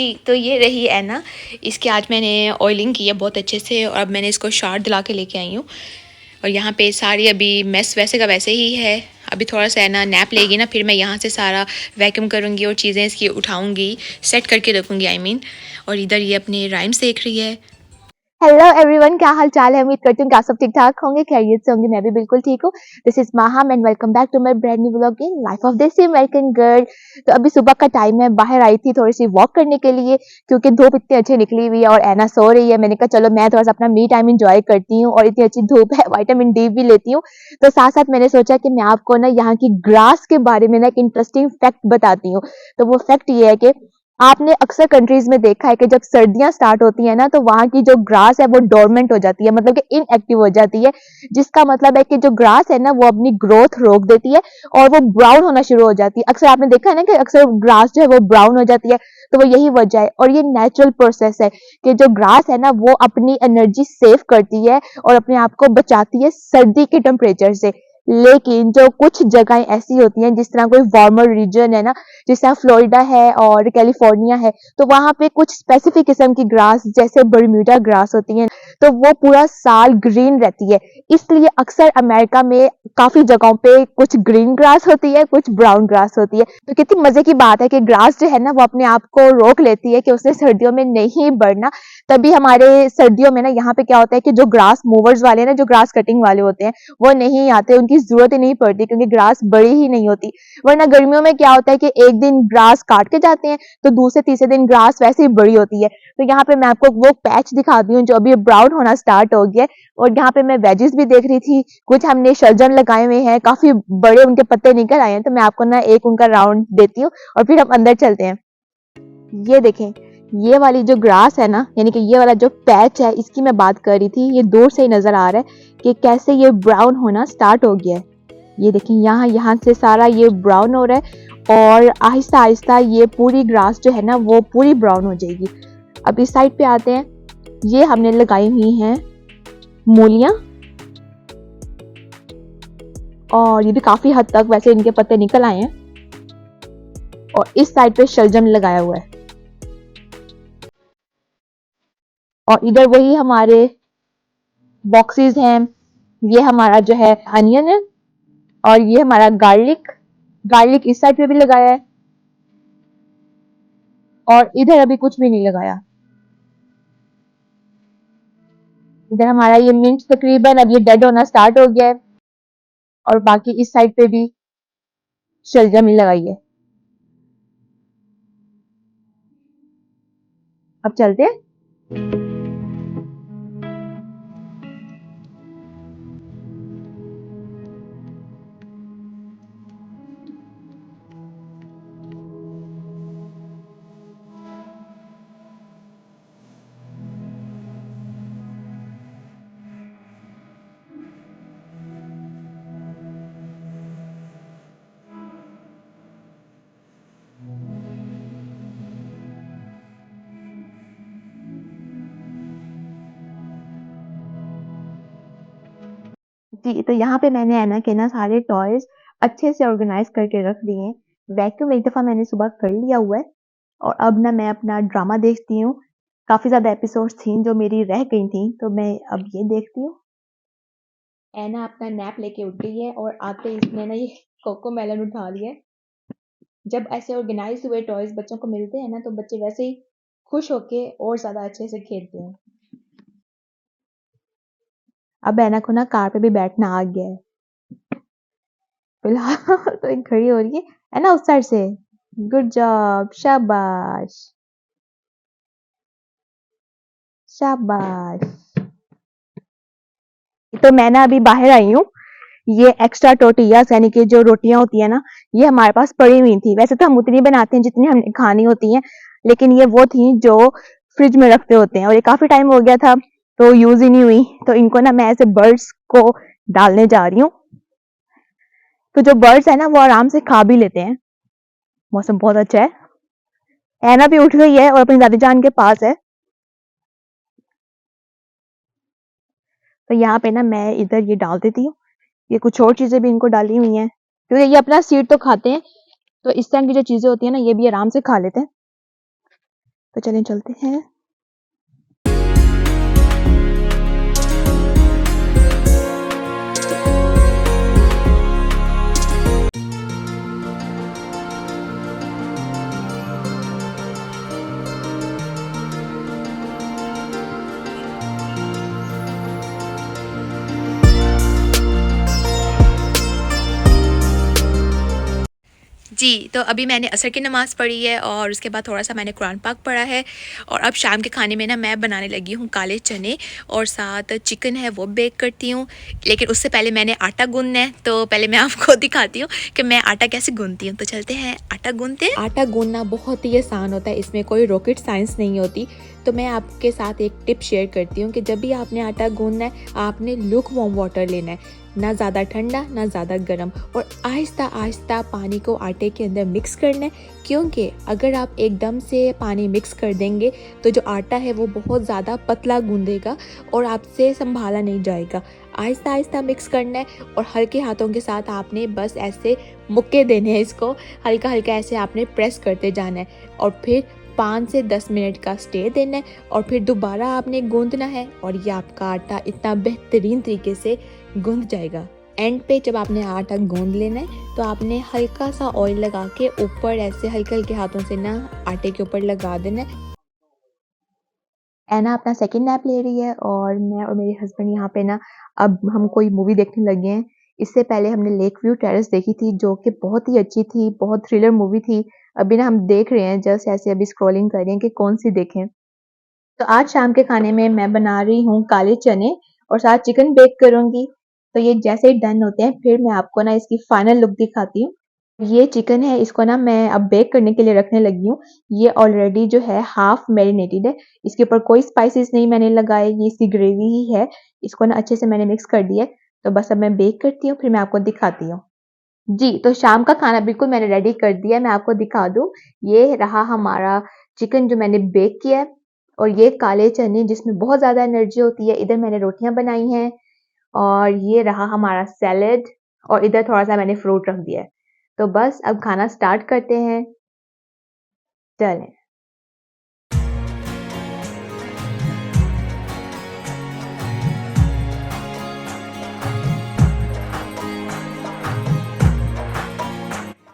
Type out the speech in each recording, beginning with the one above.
जी, तो ये रही है ना, इसकी आज मैंने ऑयलिंग की है बहुत अच्छे से और अब मैंने इसको शार्ट दिला के लेके आई हूँ। और यहाँ पे सारी अभी मेस वैसे का वैसे ही है। अभी थोड़ा सा है ना नैप लेगी ना, फिर मैं यहाँ से सारा वैक्यूम करूँगी और चीज़ें इसकी उठाऊँगी, सेट करके रखूँगी आई मीन। और इधर ये अपने राइम्स देख रही है। हेलो एवरीवन, क्या हाल चाल है। उम्मीद करती हूँ कि आप सब ठीक ठाक होंगे, खैरियत से होंगे। मैं भी बिल्कुल ठीक हूँ। This is Maham and welcome back to my brand new vlog in life of desi American girl. तो अभी सुबह का टाइम है, बाहर आई थी थोड़ी सी वॉक करने के लिए क्योंकि धूप इतनी अच्छी निकली हुई है और एना सो रही है। मैंने कहा चलो मैं थोड़ा सा अपना मी टाइम इंजॉय करती हूँ और इतनी अच्छी धूप है, विटामिन डी भी लेती हूँ। तो साथ साथ मैंने सोचा कि मैं आपको ना यहाँ की ग्रास के बारे में ना एक इंटरेस्टिंग फैक्ट बताती हूँ। तो वो फैक्ट ये है कि आपने अक्सर कंट्रीज में देखा है कि जब सर्दियां स्टार्ट होती है ना, तो वहां की जो ग्रास है वो डोरमेंट हो जाती है, मतलब कि इनएक्टिव हो जाती है। जिसका मतलब है कि जो ग्रास है ना वो अपनी ग्रोथ रोक देती है और वो ब्राउन होना शुरू हो जाती है। अक्सर आपने देखा है ना कि अक्सर ग्रास जो है वो ब्राउन हो जाती है, तो वो यही वजह है। और ये नेचुरल प्रोसेस है कि जो ग्रास है ना वो अपनी एनर्जी सेव करती है और अपने आप को बचाती है सर्दी के टेम्परेचर से। लेकिन जो कुछ जगहें ऐसी होती हैं, जिस तरह कोई वार्मर रीजन है ना, जिस तरह फ्लोरिडा है और कैलिफोर्निया है, तो वहां पे कुछ स्पेसिफिक किस्म की ग्रास जैसे बर्म्यूडा ग्रास होती है, तो वो पूरा साल ग्रीन रहती है। इसलिए अक्सर अमेरिका में काफी जगहों पे कुछ ग्रीन ग्रास होती है, कुछ ब्राउन ग्रास होती है। तो कितनी मजे की बात है कि ग्रास जो है ना वो अपने आप को रोक लेती है कि उसने सर्दियों में नहीं बढ़ना। तभी हमारे सर्दियों में ना यहाँ पे क्या होता है कि जो ग्रास मूवर्स वाले ना, जो ग्रास कटिंग वाले होते हैं, वो नहीं आते, उनकी जरूरत ही नहीं पड़ती क्योंकि ग्रास बड़ी ही नहीं होती। वरना गर्मियों में क्या होता है कि एक दिन ग्रास काट के जाते हैं तो दूसरे तीसरे दिन ग्रास वैसे ही बड़ी होती है। तो यहाँ पे मैं आपको वो पैच दिखाती हूँ जो अभी ब्राउन होना स्टार्ट हो गया है। और यहाँ पे मैं वेजेस भी देख रही थी, कुछ हमने शलजम लगाए हुए हैं, काफी बड़े उनके पत्ते निकल आए हैं। तो मैं आपको ना एक उनका राउंड देती हूँ और फिर हम अंदर चलते हैं। ये देखें, ये वाली जो ग्रास है ना, यानी कि ये वाला जो पैच है, इसकी मैं बात कर रही थी। ये दूर से ही नजर आ रहा है कि कैसे ये ब्राउन होना स्टार्ट हो गया है। ये देखें, यहाँ से सारा ये ब्राउन हो रहा है और आहिस्ता आहिस्ता ये पूरी ग्रास जो है ना वो पूरी ब्राउन हो जाएगी। अब इस साइड पे आते हैं। ये हमने लगाई हुई हैं मूलियां और ये भी काफी हद तक वैसे इनके पत्ते निकल आए हैं। और इस साइड पे शलजम लगाया हुआ है और इधर वही हमारे बॉक्सेस हैं। ये हमारा जो है अनियन है और ये हमारा गार्लिक। गार्लिक इस साइड पे भी लगाया है और इधर अभी कुछ भी नहीं लगाया। इधर हमारा ये मिंट तकरीबन अब ये डेड होना स्टार्ट हो गया है और बाकी इस साइड पे भी शलजम ही लगाई है। अब चलते हैं। जी, तो यहाँ पे मैंने है ना कि ना सारे टॉयज अच्छे से ऑर्गेनाइज करके रख दिए हैं। वैक्यूम एक दफा मैंने सुबह कर लिया हुआ है और अब ना मैं अपना ड्रामा देखती हूँ। काफी ज्यादा एपिसोड्स थी जो मेरी रह गई थी, तो मैं अब ये देखती हूँ। एना अपना नैप लेके उठ गई है और आते ही इसने ना ये कोको मेलन उठा लिया है। जब ऐसे ऑर्गेनाइज हुए टॉयज बच्चों को मिलते हैं ना, तो बच्चे वैसे ही खुश होके और ज्यादा अच्छे से खेलते हैं। अब एना को ना कार पे भी बैठना आ गया है फिलहाल। तो एक घड़ी हो रही है ना उस साइड से। गुड जॉब, शाबाश शाबाश। तो मैं ना अभी बाहर आई हूँ। ये एक्स्ट्रा टोटियास यानी कि जो रोटियां होती है ना, ये हमारे पास पड़ी हुई थी। वैसे तो हम उतनी बनाते हैं जितनी हमने खानी होती है, लेकिन ये वो थी जो फ्रिज में रखते होते हैं और ये काफी टाइम हो गया था तो यूज ही नहीं हुई। तो इनको ना मैं ऐसे बर्ड्स को डालने जा रही हूँ। तो जो बर्ड्स है ना वो आराम से खा भी लेते हैं। मौसम बहुत अच्छा है। ऐना भी उठ गई है और अपनी दादी जान के पास है। तो यहाँ पे ना मैं इधर ये डाल देती हूँ। ये कुछ और चीजें भी इनको डाली हुई हैं क्योंकि ये अपना सीड तो खाते हैं, तो इस तरह की जो चीजें होती है ना ये भी आराम से खा लेते हैं। तो चलें चलते हैं। जी, तो अभी मैंने असर की नमाज़ पढ़ी है और उसके बाद थोड़ा सा मैंने कुरान पाक पढ़ा है और अब शाम के खाने में ना मैं बनाने लगी हूँ काले चने और साथ चिकन है वो बेक करती हूँ। लेकिन उससे पहले मैंने आटा गूँधना है, तो पहले मैं आपको दिखाती हूँ कि मैं आटा कैसे गूँधती हूँ। तो चलते हैं आटा गूँधते हैं। आटा गूँधना बहुत ही आसान होता है, इसमें कोई रॉकेट साइंस नहीं होती। तो मैं आपके साथ एक टिप शेयर करती हूँ कि जब भी आपने आटा गूँधना है, आपने लुक वार्म वाटर लेना है, ना ज़्यादा ठंडा ना ज़्यादा गर्म, और आहिस्ता आहिस्ता पानी को आटे के अंदर मिक्स करना है। क्योंकि अगर आप एकदम से पानी मिक्स कर देंगे तो जो आटा है वो बहुत ज़्यादा पतला गूंदेगा और आपसे संभाला नहीं जाएगा। आहिस्ता आहिस्ता मिक्स करना है और हल्के हाथों के साथ आपने बस ऐसे मुक्के देने हैं, इसको हल्का हल्का ऐसे आपने प्रेस करते जाना है और फिर 5 से 10 मिनट का स्टे देना है और फिर दोबारा आपने गूंदना है और ये आपका आटा इतना बेहतरीन तरीके से गूंद जाएगा। एंड पे जब आपने आटा गूंद लेना है तो आपने हल्का सा ऑयल लगा के ऊपर ऐसे हल्के हल्के हाथों से ना आटे के ऊपर लगा देना है। एना अपना सेकंड नैप ले रही है और मैं और मेरे हस्बैंड यहाँ पे ना अब हम कोई मूवी देखने लगे हैं। इससे पहले हमने लेक व्यू टेरेस देखी थी जो कि बहुत ही अच्छी थी, बहुत थ्रिलर मूवी थी। अभी ना हम देख रहे हैं, जस्ट ऐसे अभी स्क्रॉलिंग कर रहे हैं कि कौन सी देखें। तो आज शाम के खाने में मैं बना रही हूँ काले चने और साथ चिकन बेक करूँगी। तो ये जैसे ही डन होते हैं फिर मैं आपको ना इसकी फाइनल लुक दिखाती हूँ। ये चिकन है, इसको ना मैं अब बेक करने के लिए रखने लगी हूँ। ये ऑलरेडी जो है हाफ मैरिनेटेड है, इसके ऊपर कोई स्पाइसेस नहीं मैंने लगाए, ये इसकी ग्रेवी ही है। इसको ना अच्छे से मैंने मिक्स कर दिया है। तो बस अब मैं बेक करती हूँ, फिर मैं आपको दिखाती हूँ। जी, तो शाम का खाना बिल्कुल मैंने रेडी कर दिया है, मैं आपको दिखा दूँ। ये रहा हमारा चिकन जो मैंने बेक किया है और ये काले चने जिसमें बहुत ज़्यादा एनर्जी होती है। इधर मैंने रोटियाँ बनाई हैं और ये रहा हमारा सैलेड और इधर थोड़ा-सा मैंने फ्रूट रख दिया है। तो बस अब खाना स्टार्ट करते हैं। चलें।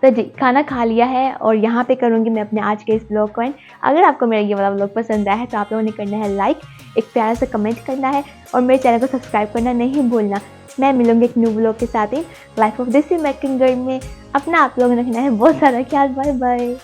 तो जी, खाना खा लिया है और यहाँ पे करूँगी मैं अपने आज के इस व्लॉग को एंड। अगर आपको मेरा ये वाला व्लॉग पसंद आया है तो आप लोगों ने करना है लाइक, एक प्यारा सा कमेंट करना है और मेरे चैनल को सब्सक्राइब करना नहीं भूलना। मैं मिलूँगी एक न्यू व्लॉग के साथ ही life of desi American girl में। अपना आप लोगों ने रखना है बहुत सारा ख्याल। Bye bye.